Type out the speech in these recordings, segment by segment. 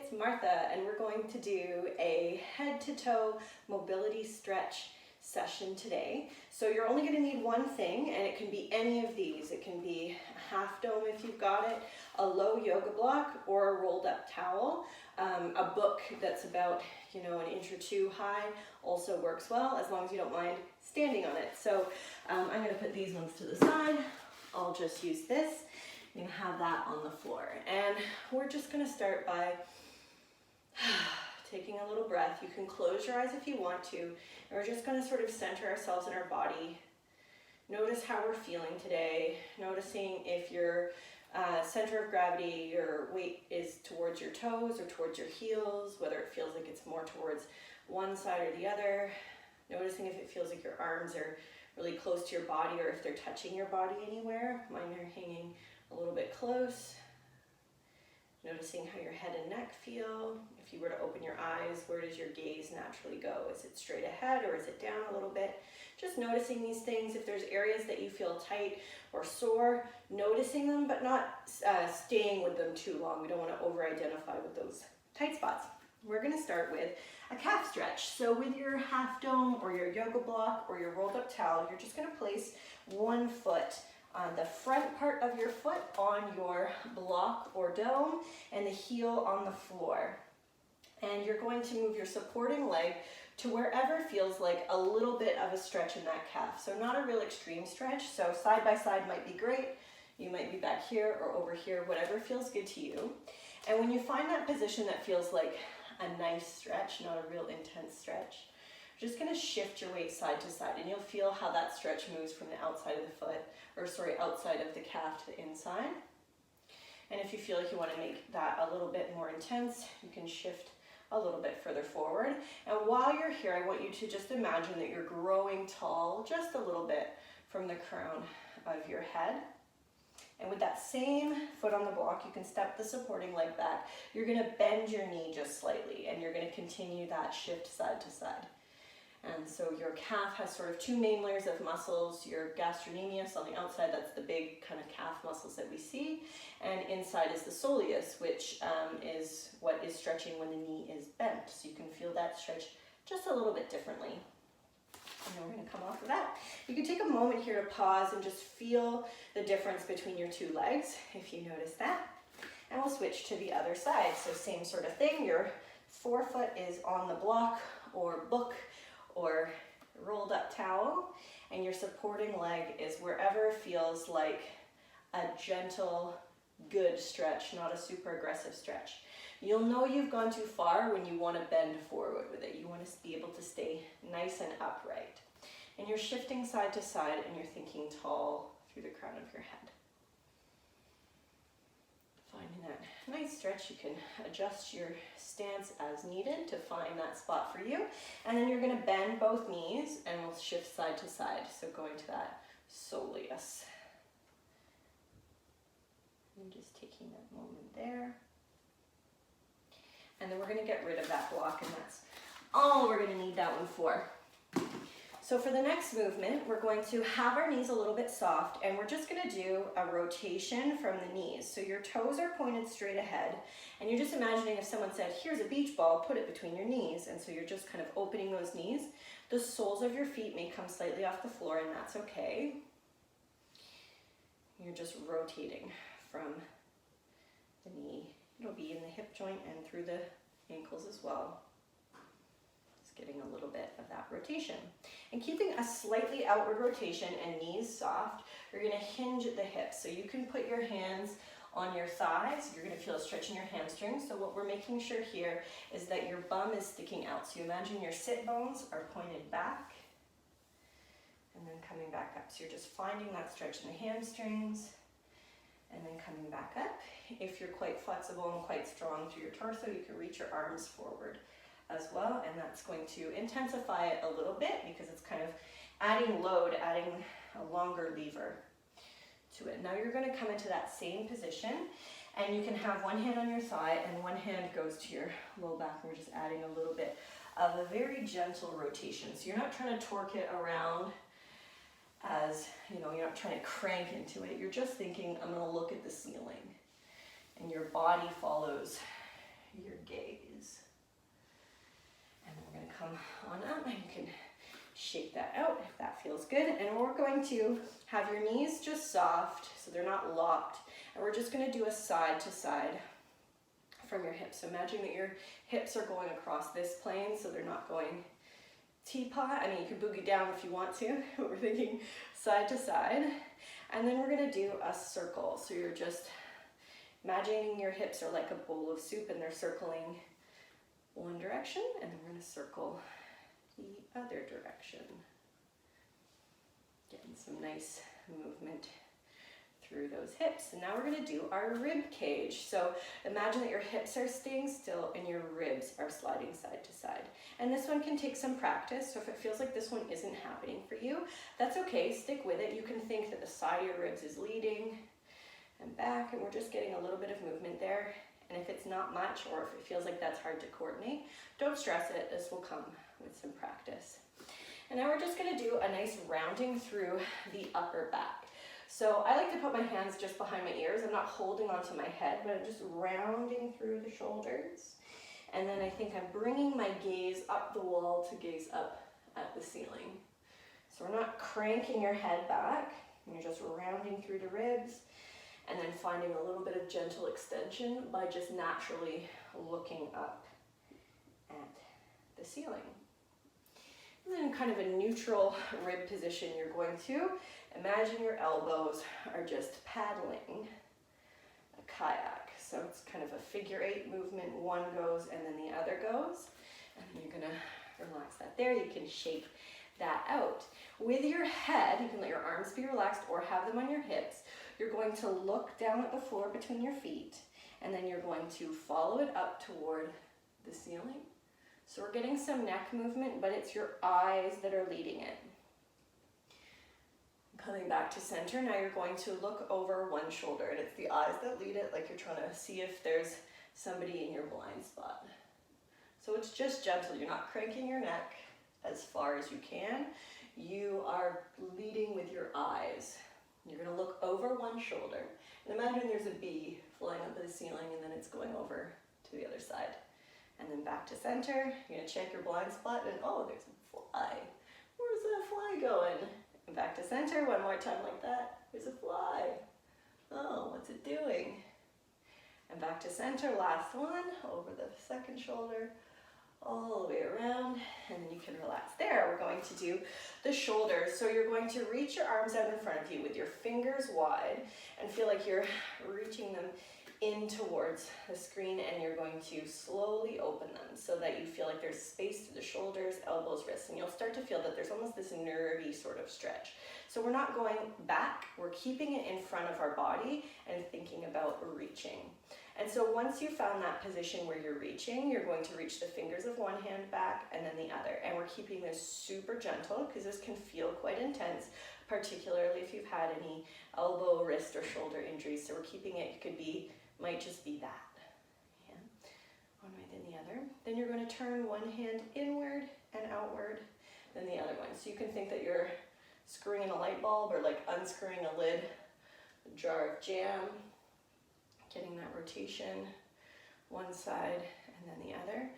it's Martha, and we're going to do a head to toe mobility stretch session today. So you're only going to need one thing, and it can be any of these. It can be a half dome if you've got it, a low yoga block, or a rolled up towel. A book that's about, an inch or two high also works well, as long as you don't mind standing on it. So I'm going to put these ones to the side. I'll just use this. You can have that on the floor. And we're just going to start by taking a little breath. You can close your eyes if you want to. And we're just going to sort of center ourselves in our body. Notice how we're feeling today. Noticing if your center of gravity, your weight is towards your toes or towards your heels, whether it feels like it's more towards one side or the other. Noticing if it feels like your arms are really close to your body or if they're touching your body anywhere. Mine are hanging a little bit close. Noticing how your head and neck feel. If you were to open your eyes, where does your gaze naturally go? Is it straight ahead or is it down a little bit? Just noticing these things. If there's areas that you feel tight or sore, noticing them, but not staying with them too long. We don't want to over-identify with those tight spots. We're going to start with a calf stretch. So with your half dome or your yoga block or your rolled up towel, you're just going to place one foot on the front part of your foot on your block or dome and the heel on the floor. And you're going to move your supporting leg to wherever feels like a little bit of a stretch in that calf. So not a real extreme stretch. So side by side might be great. You might be back here or over here, whatever feels good to you. And when you find that position that feels like a nice stretch, not a real intense stretch, you're just going to shift your weight side to side, and you'll feel how that stretch moves from the outside of the foot, outside of the calf to the inside. And if you feel like you want to make that a little bit more intense, you can shift a little bit further forward. And while you're here, I want you to just imagine that you're growing tall just a little bit from the crown of your head. And with that same foot on the block, you can step the supporting leg back. You're going to bend your knee just slightly, and you're going to continue that shift side to side. And so your calf has sort of two main layers of muscles. Your gastrocnemius on the outside, that's the big kind of calf muscles that we see. And inside is the soleus, which is what is stretching when the knee is bent. So you can feel that stretch just a little bit differently. And then we're going to come off of that. You can take a moment here to pause and just feel the difference between your two legs, if you notice that. And we'll switch to the other side. So same sort of thing. Your forefoot is on the block or book or rolled up towel, and your supporting leg is wherever feels like a gentle, good stretch, not a super aggressive stretch. You'll know you've gone too far when you want to bend forward with it. You want to be able to stay nice and upright. And you're shifting side to side, and you're thinking tall through the crown of your head. Finding that nice stretch, you can adjust your stance as needed to find that spot for you. And then you're going to bend both knees, and we'll shift side to side. So going to that soleus. And just taking that moment there. And then we're going to get rid of that block, and that's all we're going to need that one for. So for the next movement, we're going to have our knees a little bit soft, and we're just going to do a rotation from the knees. So your toes are pointed straight ahead, and you're just imagining if someone said, here's a beach ball, put it between your knees. And so you're just kind of opening those knees. The soles of your feet may come slightly off the floor, and that's okay. You're just rotating from the knee. It'll be in the hip joint and through the ankles as well. Just getting a little bit of that rotation. And keeping a slightly outward rotation and knees soft, you're going to hinge at the hips. So you can put your hands on your thighs. You're going to feel a stretch in your hamstrings. So what we're making sure here is that your bum is sticking out. So you imagine your sit bones are pointed back and then coming back up. So you're just finding that stretch in the hamstrings, and then coming back up. If you're quite flexible and quite strong through your torso, you can reach your arms forward as well, and that's going to intensify it a little bit because it's kind of adding load, adding a longer lever to it. Now you're going to come into that same position, and you can have one hand on your thigh and one hand goes to your low back, and we're just adding a little bit of a very gentle rotation. So you're not trying to torque it around as, you're not trying to crank into it. You're just thinking, I'm going to look at the ceiling. And your body follows your gaze. shake that out if that feels good. And we're going to have your knees just soft so they're not locked. And we're just going to do a side to side from your hips. So imagine that your hips are going across this plane so they're not going teapot. I mean, you can boogie down if you want to, but we're thinking side to side. And then we're going to do a circle. So you're just imagining your hips are like a bowl of soup and they're circling one direction, and then we're going to circle the other direction. Getting some nice movement through those hips. And now we're going to do our rib cage. So imagine that your hips are staying still and your ribs are sliding side to side. And this one can take some practice. So if it feels like this one isn't happening for you, that's okay. Stick with it. You can think that the side of your ribs is leading and back, and we're just getting a little bit of movement there. And if it's not much, or if it feels like that's hard to coordinate, don't stress it. This will come with some practice. And now we're just going to do a nice rounding through the upper back. So I like to put my hands just behind my ears. I'm not holding onto my head, but I'm just rounding through the shoulders. And then I think I'm bringing my gaze up the wall to gaze up at the ceiling. So we're not cranking your head back. You're just rounding through the ribs and then finding a little bit of gentle extension by just naturally looking up at the ceiling. And then in kind of a neutral rib position, you're going to imagine your elbows are just paddling a kayak. So it's kind of a figure eight movement. One goes and then the other goes. And then you're gonna relax that there. You can shake that out. With your head, you can let your arms be relaxed or have them on your hips. You're going to look down at the floor between your feet, and then you're going to follow it up toward the ceiling. So we're getting some neck movement, but it's your eyes that are leading it. Coming back to center, now you're going to look over one shoulder, and it's the eyes that lead it, like you're trying to see if there's somebody in your blind spot. So it's just gentle. You're not cranking your neck as far as you can. You are leading with your eyes. You're going to look over one shoulder, and imagine there's a bee flying up at the ceiling, and then it's going over to the other side. And then back to center, you're going to check your blind spot, and oh, there's a fly. Where's that fly going? And back to center, one more time like that. There's a fly. Oh, what's it doing? And back to center, last one, over the second shoulder, all the way around, and then you can relax there. We're going to do the shoulders. So you're going to reach your arms out in front of you with your fingers wide and feel like you're reaching them in towards the screen, and you're going to slowly open them so that you feel like there's space to the shoulders, elbows, wrists, and you'll start to feel that there's almost this nervy sort of stretch. So we're not going back, we're keeping it in front of our body and thinking about reaching. And so once you found that position where you're reaching, you're going to reach the fingers of one hand back and then the other. And we're keeping this super gentle because this can feel quite intense, particularly if you've had any elbow, wrist, or shoulder injuries. So we're keeping it, might just be that. Yeah. One way, then the other. Then you're going to turn one hand inward and outward, then the other one. So you can think that you're screwing in a light bulb or like unscrewing a lid, a jar of jam, getting that rotation, one side and then the other.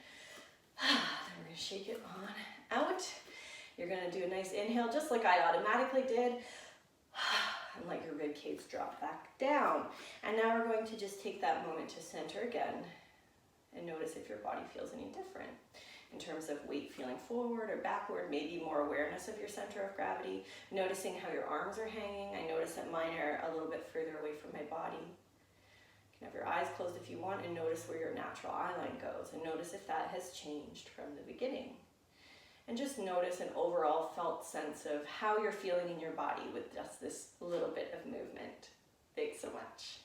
Then we're going to shake it on out. You're going to do a nice inhale, just like I automatically did. And let your rib cage drop back down. And now we're going to just take that moment to center again and notice if your body feels any different in terms of weight feeling forward or backward, maybe more awareness of your center of gravity, noticing how your arms are hanging. I notice that mine are a little bit further away from my body. You can have your eyes closed if you want and notice where your natural eye line goes and notice if that has changed from the beginning. And just notice an overall felt sense of how you're feeling in your body with just this little bit of movement. Thanks so much.